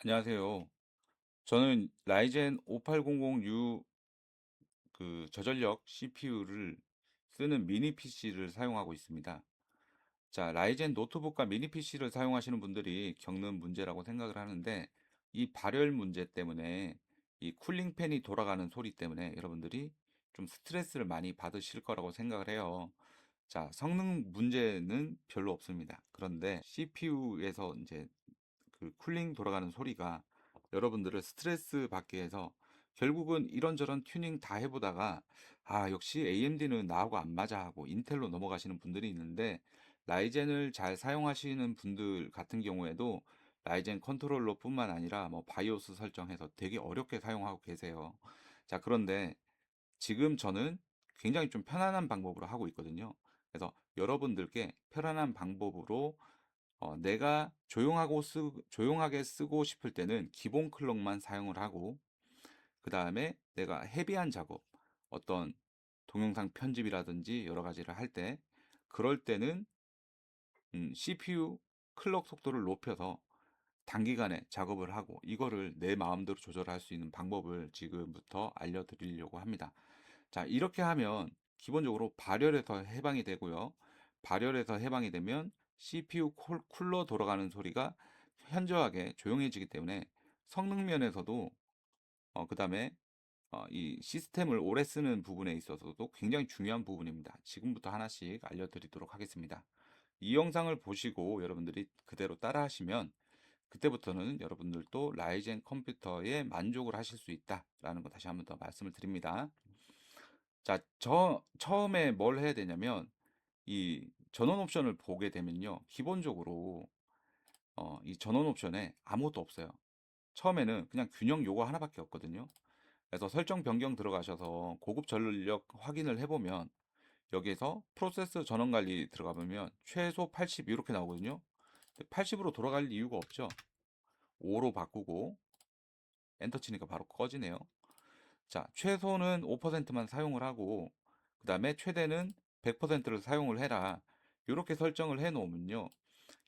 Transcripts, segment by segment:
안녕하세요. 저는 라이젠 5800U 저전력 CPU를 쓰는 미니 PC를 사용하고 있습니다. 자, 라이젠 노트북과 미니 PC를 사용하시는 분들이 겪는 문제라고 생각을 하는데, 이 발열 문제 때문에 이 쿨링 팬이 돌아가는 소리 때문에 여러분들이 좀 스트레스를 많이 받으실 거라고 생각을 해요. 자, 성능 문제는 별로 없습니다. 그런데 CPU에서 이제 그 쿨링 돌아가는 소리가 여러분들을 스트레스 받게 해서 결국은 이런저런 튜닝 다 해보다가 역시 AMD는 나하고 안 맞아 하고 인텔로 넘어가시는 분들이 있는데, 라이젠을 잘 사용하시는 분들 같은 경우에도 라이젠 컨트롤러 뿐만 아니라 뭐 바이오스 설정해서 되게 어렵게 사용하고 계세요. 자, 그런데 지금 저는 굉장히 좀 편안한 방법으로 하고 있거든요. 그래서 여러분들께 편안한 방법으로 내가 조용하게 쓰고 싶을 때는 기본 클럭만 사용을 하고, 그 다음에 내가 헤비한 작업, 어떤 동영상 편집이라든지 여러 가지를 할 때, 그럴 때는 CPU 클럭 속도를 높여서 단기간에 작업을 하고, 이거를 내 마음대로 조절할 수 있는 방법을 지금부터 알려드리려고 합니다. 자, 이렇게 하면 기본적으로 발열에서 해방이 되고요. 발열에서 해방이 되면 CPU 쿨러 돌아가는 소리가 현저하게 조용해지기 때문에 성능 면에서도 그다음에 이 시스템을 오래 쓰는 부분에 있어서도 굉장히 중요한 부분입니다. 지금부터 하나씩 알려드리도록 하겠습니다. 이 영상을 보시고 여러분들이 그대로 따라 하시면 그때부터는 여러분들도 라이젠 컴퓨터에 만족을 하실 수 있다라는 거 다시 한번 더 말씀을 드립니다. 자, 처음에 뭘 해야 되냐면, 이 전원 옵션을 보게 되면요. 기본적으로 이 전원 옵션에 아무것도 없어요. 처음에는 그냥 균형 요거 하나밖에 없거든요. 그래서 설정 변경 들어가셔서 고급 전력 확인을 해보면, 여기에서 프로세스 전원 관리 들어가 보면 최소 80 이렇게 나오거든요. 80으로 돌아갈 이유가 없죠. 5로 바꾸고 엔터 치니까 바로 꺼지네요. 자, 최소는 5%만 사용을 하고, 그 다음에 최대는 100%를 사용을 해라. 이렇게 설정을 해 놓으면요.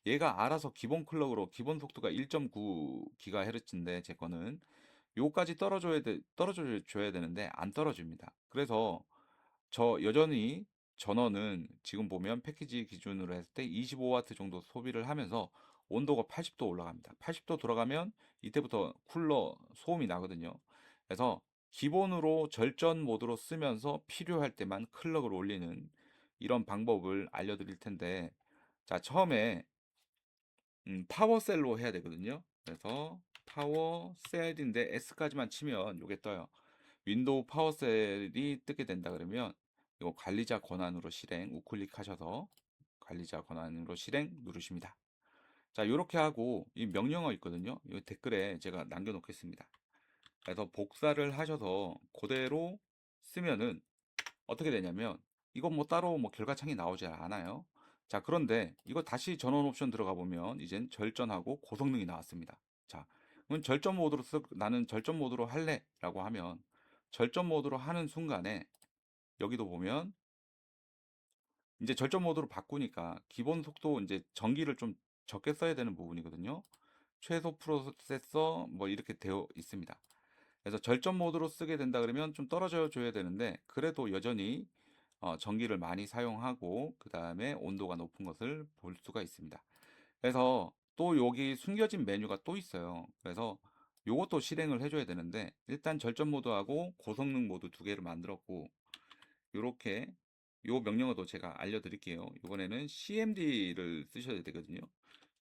얘가 알아서 기본 클럭으로 기본 속도가 1.9GHz인데 제 거는 요까지 떨어져 줘야 되는데 안 떨어집니다. 그래서 저 여전히 전원은 지금 보면 패키지 기준으로 했을 때 25W 정도 소비를 하면서 온도가 80도 올라갑니다. 80도 들어가면 이때부터 쿨러 소음이 나거든요. 그래서 기본으로 절전 모드로 쓰면서 필요할 때만 클럭을 올리는 이런 방법을 알려드릴 텐데, 자, 처음에 파워셀로 해야 되거든요. 그래서 파워셀인데 S까지만 치면 요게 떠요. 윈도우 파워셀이 뜨게 된다 그러면 이거 관리자 권한으로 실행 우클릭 하셔서 관리자 권한으로 실행 누르십니다. 자, 이렇게 하고 이 명령어 있거든요. 이 댓글에 제가 남겨 놓겠습니다. 그래서 복사를 하셔서 그대로 쓰면은 어떻게 되냐면, 이건 뭐 따로 뭐 결과창이 나오지 않아요. 자, 그런데 이거 다시 전원 옵션 들어가 보면 이젠 절전하고 고성능이 나왔습니다. 자, 그럼 나는 절전 모드로 할래라고 하면 절전 모드로 하는 순간에 여기도 보면 이제 절전 모드로 바꾸니까 기본 속도 이제 전기를 좀 적게 써야 되는 부분이거든요. 최소 프로세서 뭐 이렇게 되어 있습니다. 그래서 절전 모드로 쓰게 된다 그러면 좀 떨어져 줘야 되는데, 그래도 여전히 전기를 많이 사용하고 그 다음에 온도가 높은 것을 볼 수가 있습니다. 그래서 또 여기 숨겨진 메뉴가 또 있어요. 그래서 요것도 실행을 해줘야 되는데, 일단 절전 모드하고 고성능 모드 두 개를 만들었고, 요렇게 요 명령어도 제가 알려드릴게요. 이번에는 CMD를 쓰셔야 되거든요.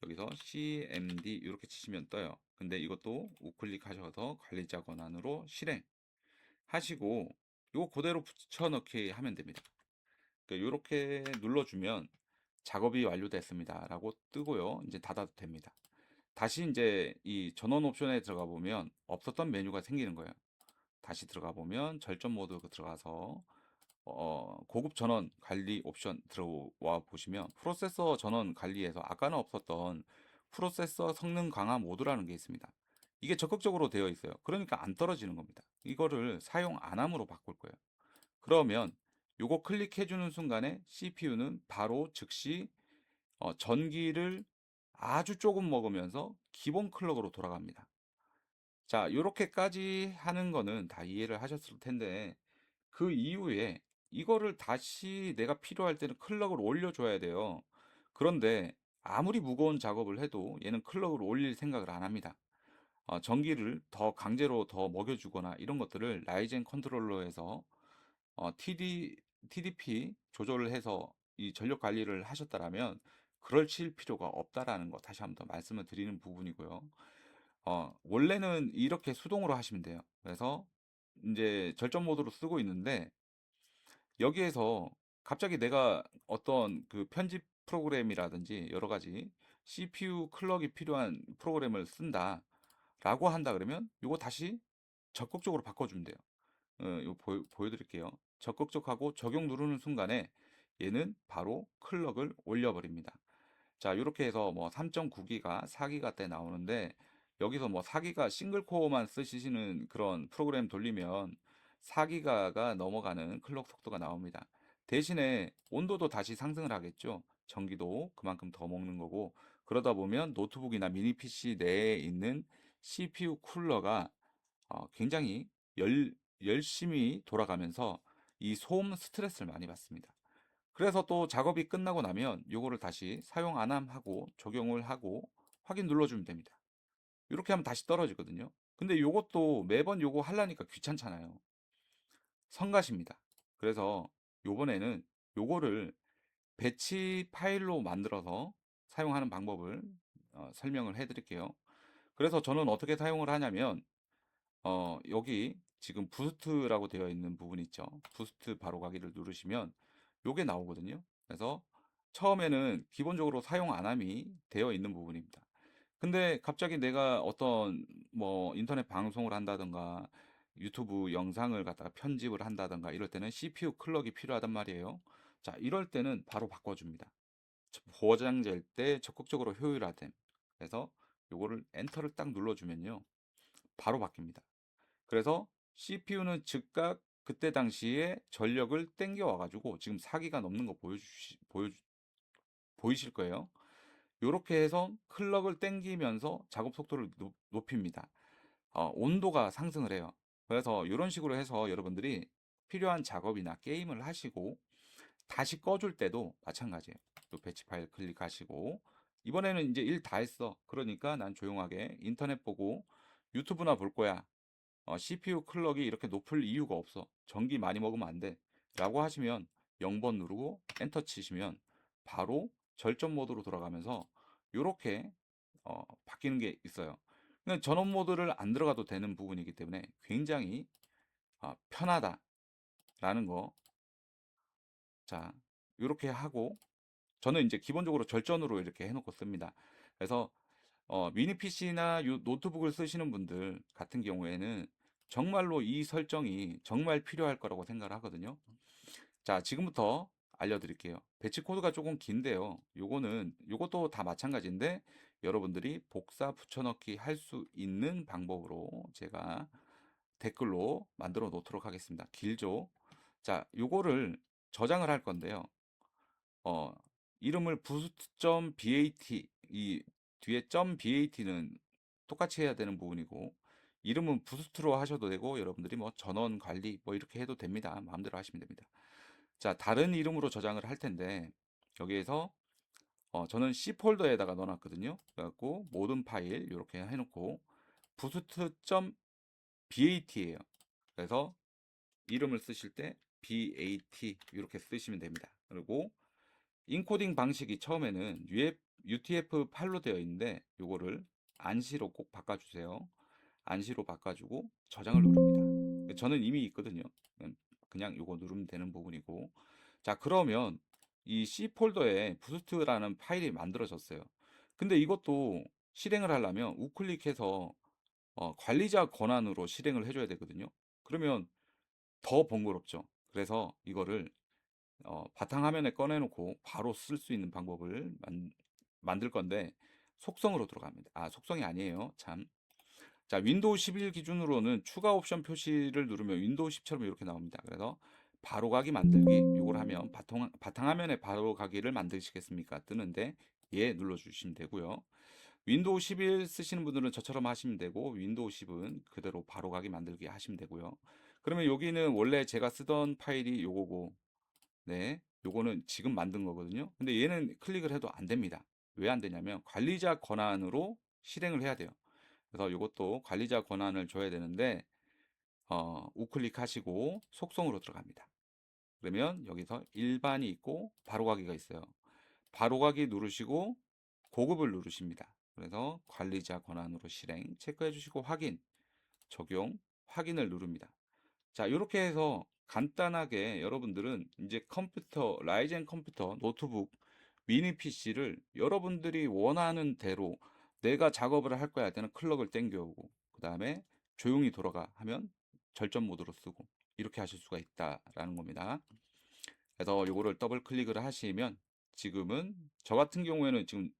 여기서 CMD 이렇게 치시면 떠요. 근데 이것도 우클릭 하셔서 관리자 권한으로 실행 하시고 요거 그대로 붙여넣기 하면 됩니다. 이렇게 눌러주면 작업이 완료됐습니다 라고 뜨고요. 이제 닫아도 됩니다. 다시 이제 이 전원 옵션에 들어가 보면 없었던 메뉴가 생기는 거예요. 다시 들어가 보면 절전 모드 들어가서 고급 전원 관리 옵션 들어와 보시면 프로세서 전원 관리에서 아까는 없었던 프로세서 성능 강화 모드라는 게 있습니다. 이게 적극적으로 되어 있어요. 그러니까 안 떨어지는 겁니다. 이거를 사용 안 함으로 바꿀 거예요. 그러면 요거 클릭해 주는 순간에 CPU는 바로 즉시 전기를 아주 조금 먹으면서 기본 클럭으로 돌아갑니다. 자, 요렇게까지 하는 거는 다 이해를 하셨을 텐데 그 이후에 이거를 다시 내가 필요할 때는 클럭을 올려줘야 돼요. 그런데 아무리 무거운 작업을 해도 얘는 클럭을 올릴 생각을 안 합니다. 전기를 더 강제로 더 먹여주거나 이런 것들을 라이젠 컨트롤러에서 TDP 조절을 해서 이 전력 관리를 하셨다라면 그러실 필요가 없다라는 거 다시 한번 더 말씀을 드리는 부분이고요. 원래는 이렇게 수동으로 하시면 돼요. 그래서 이제 절전 모드로 쓰고 있는데 여기에서 갑자기 내가 어떤 그 편집 프로그램이라든지 여러 가지 CPU 클럭이 필요한 프로그램을 쓴다라고 한다 그러면 요거 다시 적극적으로 바꿔주면 돼요. 이거 보여드릴게요. 적극적하고 적용 누르는 순간에 얘는 바로 클럭을 올려버립니다. 자, 이렇게 해서 뭐 3.9기가 4기가 때 나오는데 여기서 뭐 4기가 싱글 코어만 쓰시는 그런 프로그램 돌리면 4기가가 넘어가는 클럭 속도가 나옵니다. 대신에 온도도 다시 상승을 하겠죠. 전기도 그만큼 더 먹는 거고 그러다 보면 노트북이나 미니 PC 내에 있는 CPU 쿨러가 굉장히 열심히 돌아가면서 이 소음 스트레스를 많이 받습니다. 그래서 또 작업이 끝나고 나면 요거를 다시 사용 안 함하고 적용을 하고 확인 눌러주면 됩니다. 이렇게 하면 다시 떨어지거든요. 근데 요것도 매번 요거 하려니까 귀찮잖아요. 성가십니다. 그래서 요번에는 요거를 배치 파일로 만들어서 사용하는 방법을 설명을 해 드릴게요. 그래서 저는 어떻게 사용을 하냐면 여기 지금 부스트라고 되어 있는 부분 있죠. 부스트 바로 가기를 누르시면 요게 나오거든요. 그래서 처음에는 기본적으로 사용 안함이 되어 있는 부분입니다. 근데 갑자기 내가 어떤 뭐 인터넷 방송을 한다든가 유튜브 영상을 갖다가 편집을 한다든가 이럴 때는 CPU 클럭이 필요하단 말이에요. 자, 이럴 때는 바로 바꿔줍니다. 보장될 때 적극적으로 효율화됨. 그래서 요거를 엔터를 딱 눌러주면요. 바로 바뀝니다. 그래서 CPU는 즉각 그때 당시에 전력을 땡겨 와가지고 지금 4기가 넘는 거 보이실 거예요. 이렇게 해서 클럭을 땡기면서 작업 속도를 높입니다. 온도가 상승을 해요. 그래서 이런 식으로 해서 여러분들이 필요한 작업이나 게임을 하시고 다시 꺼줄 때도 마찬가지예요. 또 배치 파일 클릭하시고 이번에는 이제 일 다 했어. 그러니까 난 조용하게 인터넷 보고 유튜브나 볼 거야. CPU 클럭이 이렇게 높을 이유가 없어. 전기 많이 먹으면 안 돼. 라고 하시면 0번 누르고 엔터 치시면 바로 절전 모드로 돌아가면서 이렇게 바뀌는 게 있어요. 그러니까 전원 모드를 안 들어가도 되는 부분이기 때문에 굉장히 편하다라는 거. 자, 이렇게 하고 저는 이제 기본적으로 절전으로 이렇게 해놓고 씁니다. 그래서 미니 PC나 노트북을 쓰시는 분들 같은 경우에는 정말로 이 설정이 정말 필요할 거라고 생각을 하거든요. 자, 지금부터 알려드릴게요. 배치 코드가 조금 긴데요. 요것도 다 마찬가지인데 여러분들이 복사 붙여넣기 할 수 있는 방법으로 제가 댓글로 만들어 놓도록 하겠습니다. 길죠? 자, 요거를 저장을 할 건데요. 어, 이름을 boost.bat 이 뒤에 .bat는 똑같이 해야 되는 부분이고 이름은 부스트로 하셔도 되고 여러분들이 뭐 전원 관리 뭐 이렇게 해도 됩니다. 마음대로 하시면 됩니다. 자, 다른 이름으로 저장을 할 텐데 여기에서 저는 C 폴더에다가 넣어놨거든요. 그래갖고 모든 파일 이렇게 해놓고 boost.bat예요. 그래서 이름을 쓰실 때 bat 이렇게 쓰시면 됩니다. 그리고 인코딩 방식이 처음에는 UTF-8로 되어 있는데 요거를 안시로 꼭 바꿔주세요. 안시로 바꿔주고 저장을 누릅니다. 저는 이미 있거든요. 그냥 요거 누르면 되는 부분이고 자, 그러면 이 C 폴더에 부스트라는 파일이 만들어졌어요. 근데 이것도 실행을 하려면 우클릭해서 관리자 권한으로 실행을 해줘야 되거든요. 그러면 더 번거롭죠. 그래서 이거를 바탕화면에 꺼내놓고 바로 쓸 수 있는 방법을 만들 건데 속성으로 들어갑니다. 속성이 아니에요. 참. 자, 윈도우 11 기준으로는 추가 옵션 표시를 누르면 윈도우 10처럼 이렇게 나옵니다. 그래서 바로가기 만들기 이걸 하면 바탕화면에 바로가기를 만드시겠습니까? 뜨는데 예 눌러주시면 되고요. 윈도우 11 쓰시는 분들은 저처럼 하시면 되고 윈도우 10은 그대로 바로 가기 만들기 하시면 되고요. 그러면 여기는 원래 제가 쓰던 파일이 요거고 네. 요거는 지금 만든 거거든요. 근데 얘는 클릭을 해도 안 됩니다. 왜 안 되냐면 관리자 권한으로 실행을 해야 돼요. 그래서 요것도 관리자 권한을 줘야 되는데 우클릭하시고 속성으로 들어갑니다. 그러면 여기서 일반이 있고 바로가기가 있어요. 바로가기 누르시고 고급을 누르십니다. 그래서 관리자 권한으로 실행 체크해 주시고 확인, 적용, 확인을 누릅니다. 자, 이렇게 해서 간단하게 여러분들은 이제 컴퓨터, 라이젠 컴퓨터, 노트북, 미니 PC를 여러분들이 원하는 대로 내가 작업을 할 거야 할 때는 클럭을 땡겨오고, 그 다음에 조용히 돌아가 하면 절전 모드로 쓰고, 이렇게 하실 수가 있다라는 겁니다. 그래서 요거를 더블 클릭을 하시면 지금은 저 같은 경우에는 지금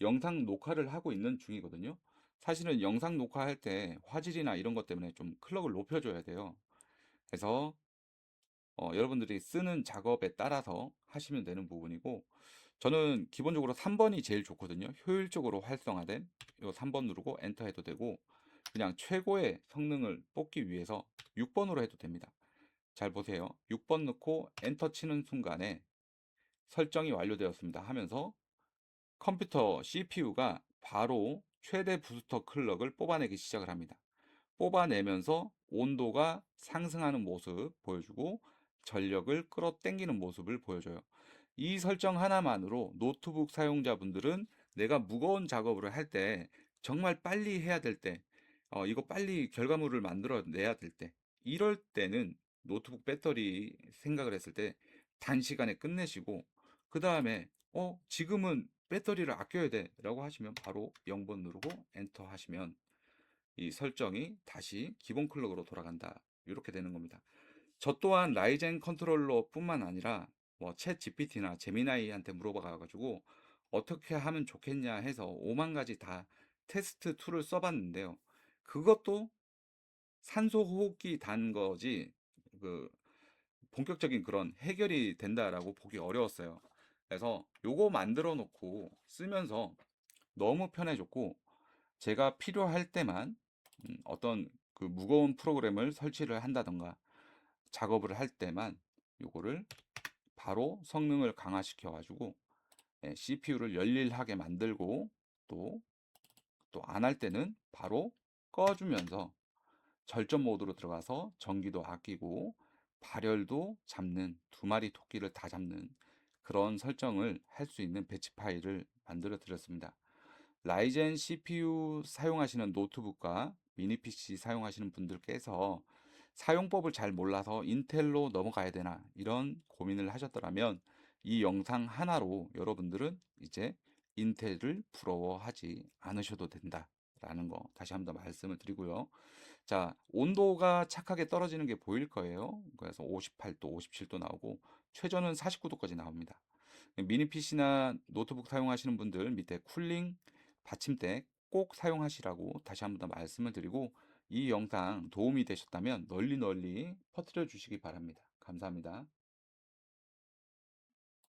영상 녹화를 하고 있는 중이거든요. 사실은 영상 녹화할 때 화질이나 이런 것 때문에 좀 클럭을 높여줘야 돼요. 그래서 여러분들이 쓰는 작업에 따라서 하시면 되는 부분이고 저는 기본적으로 3번이 제일 좋거든요. 효율적으로 활성화된 요 3번 누르고 엔터 해도 되고 그냥 최고의 성능을 뽑기 위해서 6번으로 해도 됩니다. 잘 보세요. 6번 넣고 엔터 치는 순간에 설정이 완료되었습니다 하면서 컴퓨터 CPU가 바로 최대 부스터 클럭을 뽑아내기 시작을 합니다. 뽑아내면서 온도가 상승하는 모습 보여주고 전력을 끌어당기는 모습을 보여줘요. 이 설정 하나만으로 노트북 사용자분들은 내가 무거운 작업을 할 때 정말 빨리 해야 될 때, 이거 빨리 결과물을 만들어내야 될 때, 이럴 때는 노트북 배터리 생각을 했을 때 단시간에 끝내시고, 그 다음에, 지금은 배터리를 아껴야 돼 라고 하시면 바로 0번 누르고 엔터 하시면 이 설정이 다시 기본 클럭으로 돌아간다. 이렇게 되는 겁니다. 저 또한 라이젠 컨트롤러뿐만 아니라 뭐챗 GPT나 제미나이한테 물어봐 가지고 어떻게 하면 좋겠냐 해서 5만 가지 다 테스트 툴을 써봤는데요. 그것도 산소 호흡기 단 거지 그 본격적인 그런 해결이 된다라고 보기 어려웠어요. 그래서 요거 만들어 놓고 쓰면서 너무 편해졌고 제가 필요할 때만 어떤 그 무거운 프로그램을 설치를 한다던가 작업을 할 때만 요거를 바로 성능을 강화시켜 가지고 CPU를 열일하게 만들고 또 안 할 때는 바로 꺼주면서 절전 모드로 들어가서 전기도 아끼고 발열도 잡는 두 마리 토끼를 다 잡는 그런 설정을 할 수 있는 배치 파일을 만들어 드렸습니다. 라이젠 CPU 사용하시는 노트북과 미니 PC 사용하시는 분들께서 사용법을 잘 몰라서 인텔로 넘어가야 되나 이런 고민을 하셨더라면 이 영상 하나로 여러분들은 이제 인텔을 부러워하지 않으셔도 된다라는 거 다시 한번 말씀을 드리고요. 자, 온도가 착하게 떨어지는 게 보일 거예요. 그래서 58도, 57도 나오고 최저는 49도까지 나옵니다. 미니 PC나 노트북 사용하시는 분들 밑에 쿨링 받침대 꼭 사용하시라고 다시 한번 더 말씀을 드리고 이 영상 도움이 되셨다면 널리 널리 퍼뜨려 주시기 바랍니다. 감사합니다.